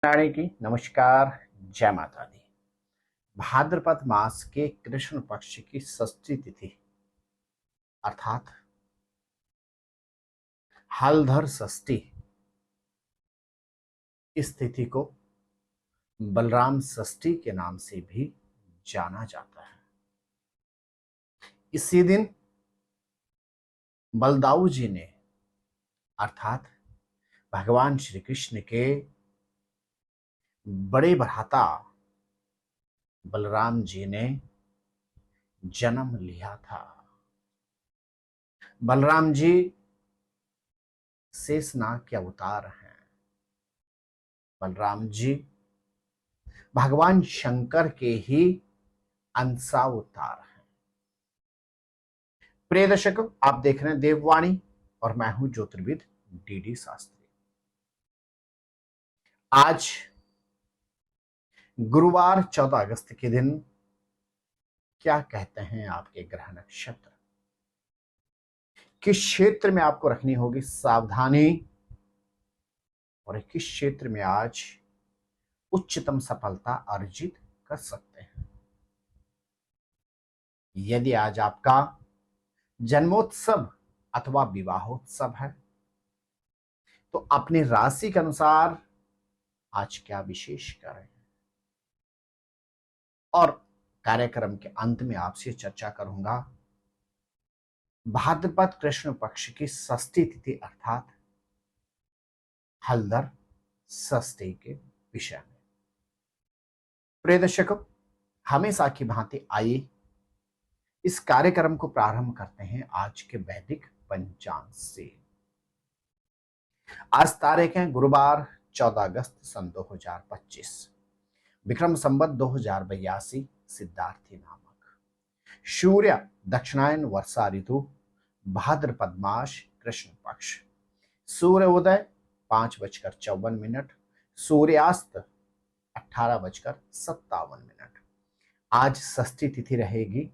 रानी की नमस्कार। जय माता दी। भाद्रपद मास के कृष्ण पक्ष की षष्ठी तिथि अर्थात हलधर षष्ठी, इस तिथि को बलराम षष्ठी के नाम से भी जाना जाता है। इसी दिन बलदाऊ जी ने अर्थात भगवान श्री कृष्ण के बड़े भ्राता बलराम जी ने जन्म लिया था। बलराम जी शेषनाग के अवतार हैं। बलराम जी भगवान शंकर के ही अंशावतार हैं। प्रिय दर्शकों, आप देख रहे हैं देववाणी और मैं हूं ज्योतिर्विद डीडी शास्त्री। आज गुरुवार 14 अगस्त के दिन क्या कहते हैं आपके ग्रह नक्षत्र, किस क्षेत्र में आपको रखनी होगी सावधानी और किस क्षेत्र में आज उच्चतम सफलता अर्जित कर सकते हैं। यदि आज आपका जन्मोत्सव अथवा विवाहोत्सव है तो अपनी राशि के अनुसार आज क्या विशेष करें, और कार्यक्रम के अंत में आपसे चर्चा करूंगा भाद्रपद कृष्ण पक्ष की षष्ठी तिथि अर्थात हलधर षष्ठी के विषय में। प्रिय दर्शकों, हमेशा की भांति आइए इस कार्यक्रम को प्रारंभ करते हैं आज के वैदिक पंचांग से। आज तारीख है गुरुवार 14 अगस्त सन 2025, विक्रम संवत 2082 सिद्धार्थी नामक सूर्य दक्षिणायन वर्षा ऋतु भाद्रपद मास कृष्ण पक्ष, सूर्य उदय 5:54, सूर्यास्त 18:57। आज षष्ठी तिथि रहेगी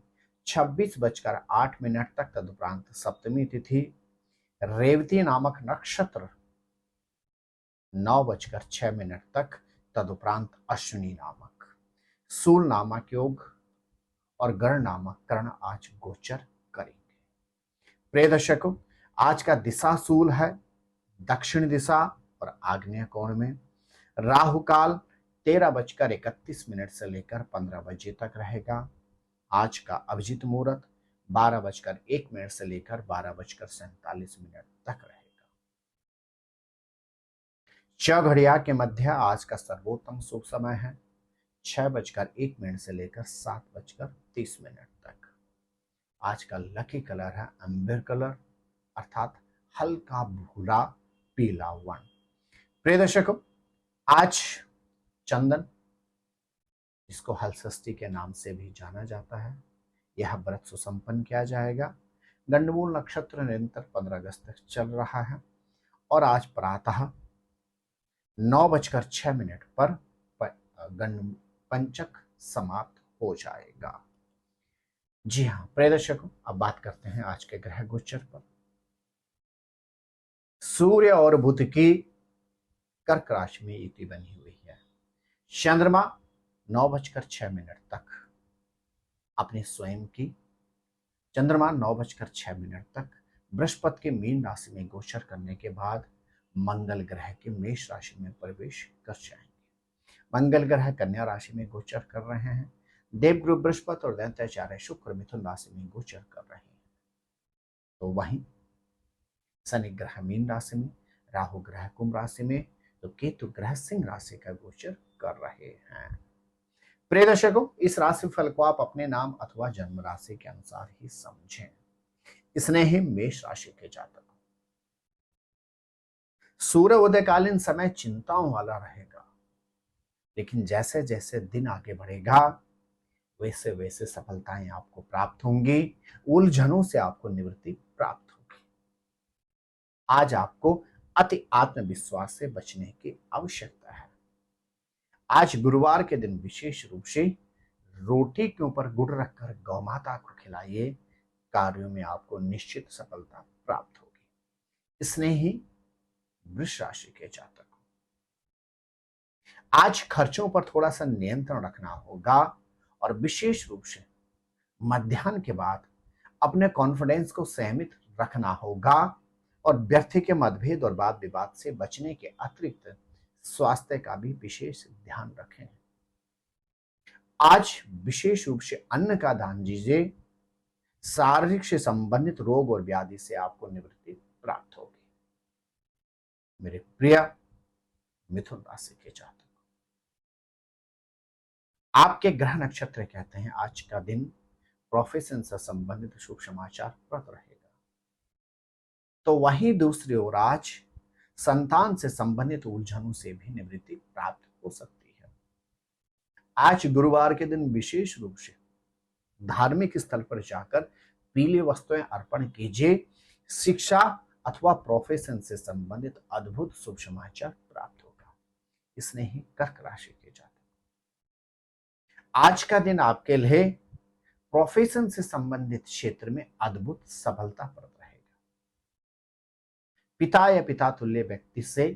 26:08 तक। तदुपरांत सप्तमी तिथि रेवती नामक नक्षत्र 9:06 तक। तदुपरांत अश्विनी नामक, सूल नामक योग और गण नामक कर्ण आज गोचर करेंगे। प्रिय दर्शकों, आज का दिशा सूल है दक्षिण दिशा और आग्नेय कोण में। राहु काल 13:31 से लेकर 15 बजे तक रहेगा। आज का अभिजीत मुहूर्त 12:01 से लेकर 12:47 तक रहेगा। घड़िया के मध्य आज का सर्वोत्तम शुभ समय है 6:01 से लेकर 7:30 तक। आज का लकी कलर है अंबर कलर अर्थात हल्का भूरा पीला वर्ण। प्रिय दर्शकों, आज चंदन, जिसको हलषष्ठी के नाम से भी जाना जाता है, यह व्रत सुसंपन्न किया जाएगा। गंडमूल नक्षत्र निरंतर 15 अगस्त तक चल रहा है और आज प्रातः 9:06 पर गंड पंचक समाप्त हो जाएगा। जी हाँ प्रिय दर्शकों, अब बात करते हैं आज के ग्रह गोचर पर। सूर्य और बुध की कर्क राशि में युति बनी हुई है। चंद्रमा 9:06 तक अपने स्वयं की, चंद्रमा 9:06 तक बृहस्पति के मीन राशि में गोचर करने के बाद मंगल ग्रह के मेष राशि में प्रवेश कर जाएंगे। मंगल ग्रह कन्या राशि में गोचर कर रहे हैं। देवगुरु बृहस्पति और दैत्याचार्य शुक्र मिथुन राशि में गोचर कर रहे हैं। तो वहीं शनि ग्रह मीन राशि में, राहु ग्रह कुंभ राशि में, तो केतु ग्रह सिंह राशि का गोचर कर रहे हैं। प्रिय दर्शकों, इस राशि फल को आप अपने नाम अथवा जन्म राशि के अनुसार ही समझें। इसने ही मेष राशि के जातक सूर्य उदयकालीन समय चिंताओं वाला रहेगा, लेकिन जैसे जैसे दिन आगे बढ़ेगा वैसे वैसे सफलताएं आपको प्राप्त होंगी, उलझनों से आपको निवृत्ति प्राप्त होगी। आज आपको अति आत्मविश्वास से बचने की आवश्यकता है। आज गुरुवार के दिन विशेष रूप से रोटी के ऊपर गुड़ रखकर गौ माता को खिलाइए, कार्यों में आपको निश्चित सफलता प्राप्त होगी। इसने ही वृष राशि के जातक आज खर्चों पर थोड़ा सा नियंत्रण रखना होगा और विशेष रूप से मध्याह्न के बाद अपने कॉन्फिडेंस को सीमित रखना होगा और व्यक्ति के मतभेद और वाद विवाद से बचने के अतिरिक्त स्वास्थ्य का भी विशेष ध्यान रखें। आज विशेष रूप से अन्न का दान दीजिए। शारीरिक से संबंधित रोग और व्याधि से आपको निवृत्ति प्राप्त होगी। मेरे प्रिय मिथुन राशि के जातक, आपके ग्रह नक्षत्र कहते हैं आज का दिन प्रोफेशन से संबंधित शुभ समाचार प्रद रहेगा। तो वहीं दूसरी ओर आज संतान से संबंधित उलझनों से भी निवृत्ति प्राप्त हो सकती है। आज गुरुवार के दिन विशेष रूप से धार्मिक स्थल पर जाकर पीली वस्तुएं अर्पण कीजिए। शिक्षा अथवा प्रोफेशन से संबंधित अद्भुत शुभ समाचार प्राप्त होगा। इसने ही कर्क राशि के जातक, आज का दिन आपके लिए प्रोफेशन से संबंधित क्षेत्र में अद्भुत सफलता प्रद रहेगा। पिता या पिता तुल्य व्यक्ति से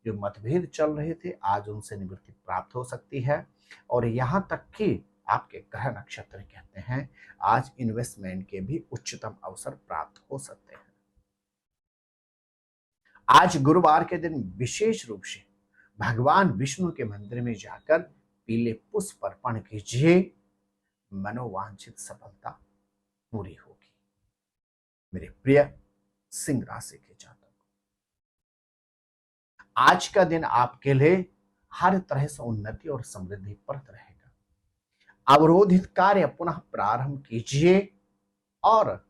जो मतभेद चल रहे थे आज उनसे निवृत्ति प्राप्त हो सकती है। और यहां तक कि आपके ग्रह नक्षत्र कहते हैं आज इन्वेस्टमेंट के भी उच्चतम अवसर प्राप्त हो सकते हैं। आज गुरुवार के दिन विशेष रूप से भगवान विष्णु के मंदिर में जाकर पीले पुष्प अर्पण कीजिए। मनोवांछित सफलता पूरी होगी। मेरे प्रिय सिंह राशि के जातक, आज का दिन आपके लिए हर तरह से उन्नति और समृद्धि प्रद रहेगा। अवरोधित कार्य पुनः प्रारंभ कीजिए और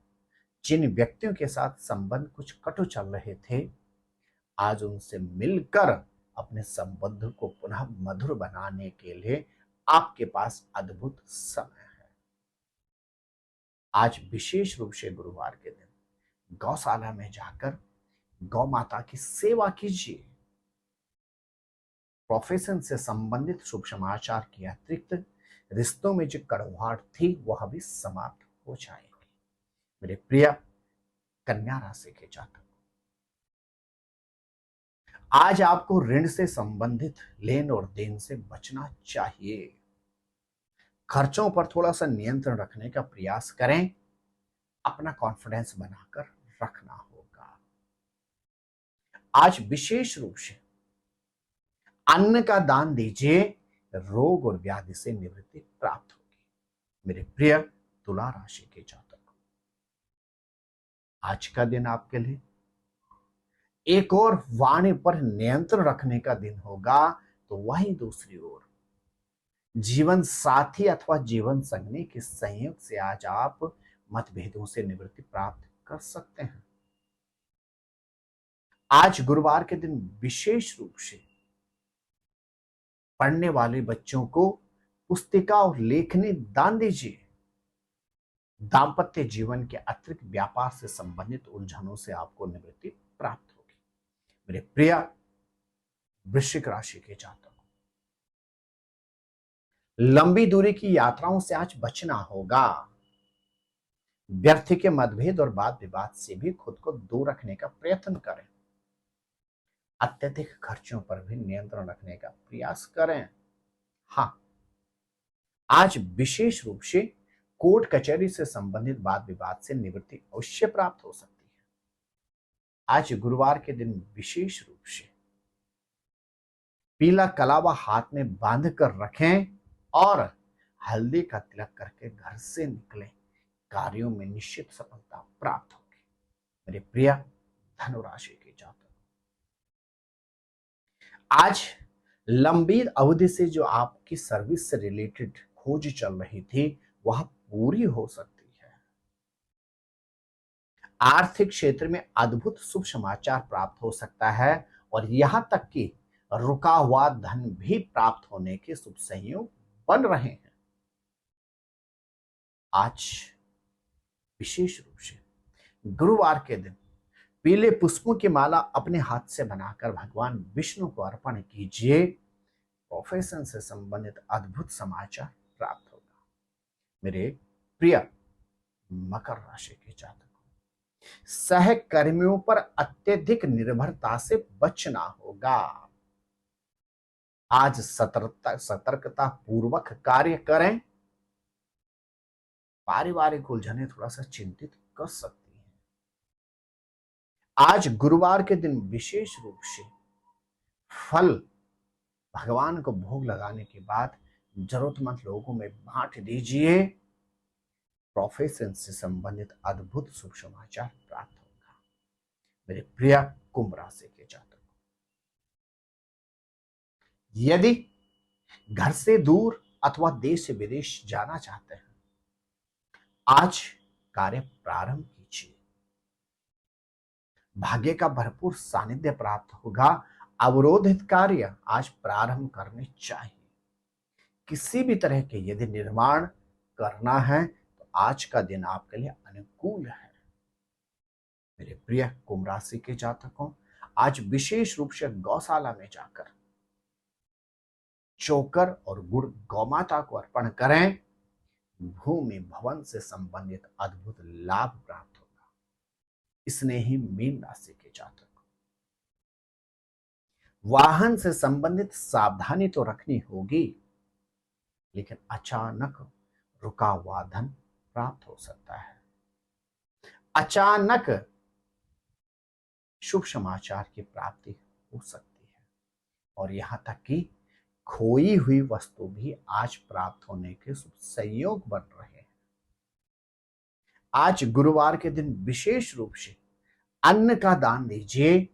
जिन व्यक्तियों के साथ संबंध कुछ कटु चल रहे थे आज उनसे मिलकर अपने संबंध को पुनः मधुर बनाने के लिए आपके पास अद्भुत समय है। आज विशेष रूप से गुरुवार के दिन गौशाला में जाकर गौ माता की सेवा कीजिए। प्रोफेशन से संबंधित शुभ समाचार के अतिरिक्त रिश्तों में जो कड़वाहट थी वह भी समाप्त हो जाएगी। मेरे प्रिय कन्या राशि के जातक, आज आपको ऋण से संबंधित लेन और देन से बचना चाहिए। खर्चों पर थोड़ा सा नियंत्रण रखने का प्रयास करें। अपना कॉन्फिडेंस बनाकर रखना होगा। आज विशेष रूप से अन्न का दान दीजिए। रोग और व्याधि से निवृत्ति प्राप्त होगी। मेरे प्रिय तुला राशि के जातक, आज का दिन आपके लिए एक और वाणी पर नियंत्रण रखने का दिन होगा। तो वहीं दूसरी ओर जीवन साथी अथवा जीवन संगनी के संयोग से आज आप मतभेदों से निवृत्ति प्राप्त कर सकते हैं। आज गुरुवार के दिन विशेष रूप से पढ़ने वाले बच्चों को पुस्तिका और लेखनी दान दीजिए। दाम्पत्य जीवन के अतिरिक्त व्यापार से संबंधित उलझनों से आपको निवृत्ति प्राप्त होगी। मेरे प्रिय वृश्चिक राशि के जातक, लंबी दूरी की यात्राओं से आज बचना होगा। व्यर्थ के मतभेद और वाद विवाद से भी खुद को दूर रखने का प्रयत्न करें। अत्यधिक खर्चों पर भी नियंत्रण रखने का प्रयास करें। हाँ, आज विशेष रूप से कोर्ट कचहरी से संबंधित वाद विवाद से निवृत्ति अवश्य प्राप्त हो सकती है। आज गुरुवार के दिन विशेष रूप से पीला कलावा हाथ में बांध कर रखें और हल्दी का तिलक करके घर से निकलें। कार्यों में निश्चित सफलता प्राप्त होगी। मेरे प्रिय धनु राशि के जातक, आज लंबी अवधि से जो आपकी सर्विस से रिलेटेड खोज चल रही थी वह पूरी हो सकती है। आर्थिक क्षेत्र में अद्भुत शुभ समाचार प्राप्त हो सकता है और यहां तक कि रुका हुआ धन भी प्राप्त होने के शुभ संयोग बन रहे हैं। आज विशेष रूप से गुरुवार के दिन पीले पुष्पों की माला अपने हाथ से बनाकर भगवान विष्णु को अर्पण कीजिए। प्रोफेशन से संबंधित अद्भुत समाचार प्राप्त होगा। मेरे प्रिय मकर राशि के जातकों, सहकर्मियों पर अत्यधिक निर्भरता से बचना होगा। आज सतर्कता पूर्वक कार्य करें। पारिवारिक उलझनें थोड़ा सा चिंतित कर सकती हैं। आज गुरुवार के दिन विशेष रूप से फल भगवान को भोग लगाने के बाद जरूरतमंद लोगों में बांट दीजिए। प्रोफेशन से संबंधित अद्भुत शुभ समाचार प्राप्त होगा। मेरे प्रिय कुंभ राशि के जातक, यदि घर से दूर अथवा देश विदेश जाना चाहते हैं, आज कार्य प्रारंभ कीजिए। भाग्य का भरपूर सानिध्य प्राप्त होगा। अवरोधित कार्य आज प्रारंभ करने चाहिए। किसी भी तरह के यदि निर्माण करना है तो आज का दिन आपके लिए अनुकूल है। मेरे प्रिय कुंभ राशि के जातकों, आज विशेष रूप से गौशाला में जाकर चोकर और गुड़ गौमाता को अर्पण करें। भूमि भवन से संबंधित अद्भुत लाभ प्राप्त होगा। इसने ही मीन राशि के जातक, वाहन से संबंधित सावधानी तो रखनी होगी, लेकिन अचानक रुका हुआ धन प्राप्त हो सकता है। अचानक शुभ समाचार की प्राप्ति हो सकती है और यहां तक कि खोई हुई वस्तु भी आज प्राप्त होने के शुभ संयोग बन रहे हैं। आज गुरुवार के दिन विशेष रूप से अन्न का दान दीजिए।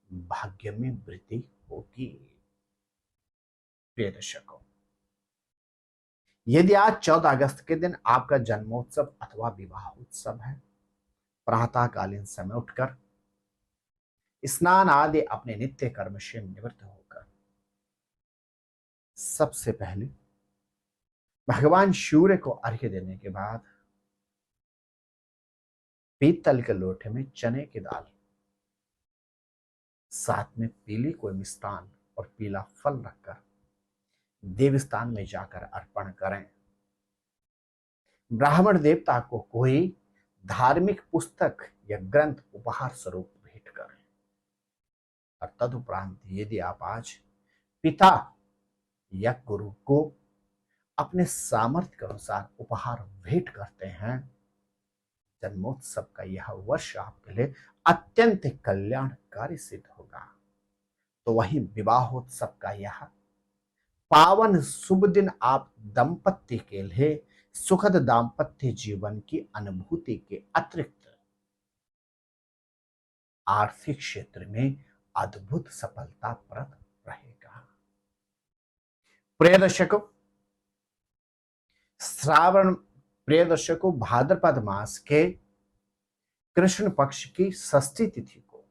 भाग्य में वृद्धि होगी। प्रिय दर्शकों, यदि आज 14 अगस्त के दिन आपका जन्मोत्सव अथवा विवाह उत्सव है, प्रातःकालीन समय उठकर स्नान आदि अपने नित्य कर्म से निवृत्त होकर सबसे पहले भगवान सूर्य को अर्घ्य देने के बाद पीतल के लोटे में चने की दाल, साथ में पीली कोई मिष्टान और पीला फल रखकर देवस्थान में जाकर अर्पण करें। ब्राह्मण देवता को कोई धार्मिक पुस्तक या ग्रंथ उपहार स्वरूप भेंट करें। और तदुपरांत यदि आप आज पिता या गुरु को अपने सामर्थ्य के अनुसार उपहार भेंट करते हैं, जन्मोत्सव का यह वर्ष आपके लिए अत्यंत कल्याणकारी सिद्ध होगा। तो वही विवाहोत्सव का यह पावन शुभ दिन आप दंपत्ति के लिए सुखद दाम्पत्य जीवन की अनुभूति के अतिरिक्त आर्थिक क्षेत्र में अद्भुत सफलताप्रद रहेगा। प्रिय दर्शकों, भाद्रपद मास के कृष्ण पक्ष की षष्ठी तिथि को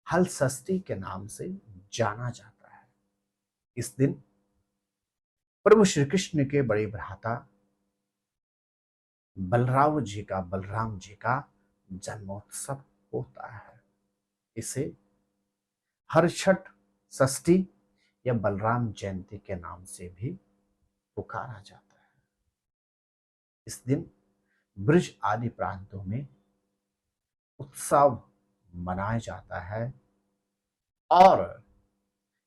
हल षष्ठी के नाम से जाना जाता है। इस दिन प्रभु श्री कृष्ण के बड़े भ्राता बलराम जी का जन्मोत्सव होता है। इसे हर्षठ षष्ठी या बलराम जयंती के नाम से भी पुकारा जाता है। इस दिन ब्रज आदि प्रांतों में उत्सव मनाया जाता है और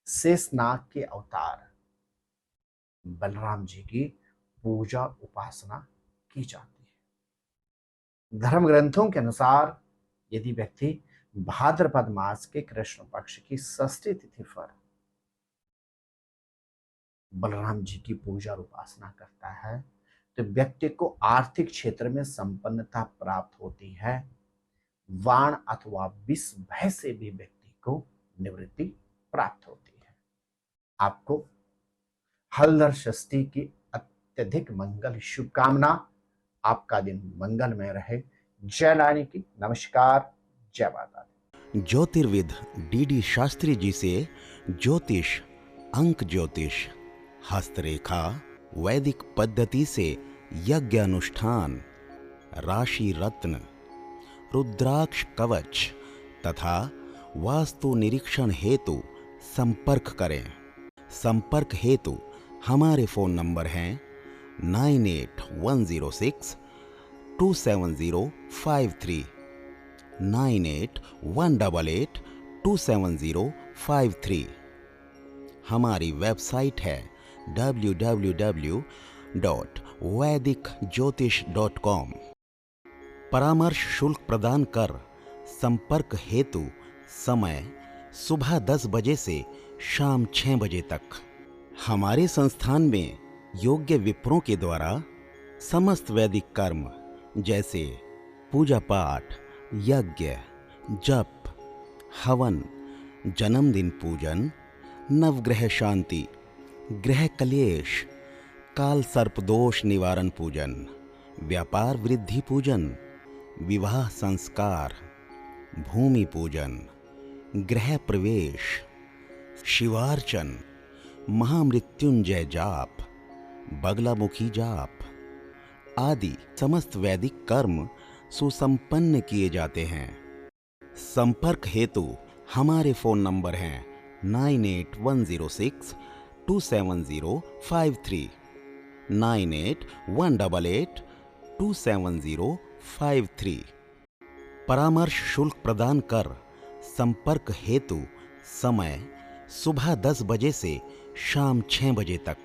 शेषनाग के अवतार बलराम जी की पूजा उपासना की जाती है। धर्म ग्रंथों के अनुसार यदि व्यक्ति भाद्रपद मास के कृष्ण पक्ष की षष्ठी तिथि पर बलराम जी की पूजा और उपासना करता है तो व्यक्ति को आर्थिक क्षेत्र में संपन्नता प्राप्त होती है। वाण अथवा विष भय से भी व्यक्ति को निवृत्ति प्राप्त होती है। आपको हलधर षष्ठी की अत्यधिक मंगल शुभकामना। आपका दिन मंगलमय रहे। जय लानी की नमस्कार, जय माता दी। ज्योतिर्विद डीडी शास्त्री जी से ज्योतिष, अंक ज्योतिष, हस्तरेखा, वैदिक पद्धति से यज्ञ अनुष्ठान, राशि रत्न, रुद्राक्ष कवच तथा वास्तु निरीक्षण हेतु संपर्क करें। संपर्क हेतु हमारे फ़ोन नंबर हैं 9810627053, 9818827053। हमारी वेबसाइट है www.vedicjyotish.com। परामर्श शुल्क प्रदान कर संपर्क हेतु समय सुबह 10 बजे से शाम 6 बजे तक। हमारे संस्थान में योग्य विप्रों के द्वारा समस्त वैदिक कर्म जैसे पूजा पाठ, यज्ञ, जप, हवन, जन्मदिन पूजन, नवग्रह शांति, ग्रह कलेश, काल सर्प दोष निवारण पूजन, व्यापार वृद्धि पूजन, विवाह संस्कार, भूमि पूजन, गृह प्रवेश, शिवार्चन, महामृत्युंजय जाप, बगलामुखी जाप आदि समस्त वैदिक कर्म सुसंपन्न किए जाते हैं। संपर्क हेतु हमारे फोन नंबर हैं 9810627053, 9818827053। परामर्श शुल्क प्रदान कर संपर्क हेतु समय सुबह 10 बजे से शाम 6 बजे तक।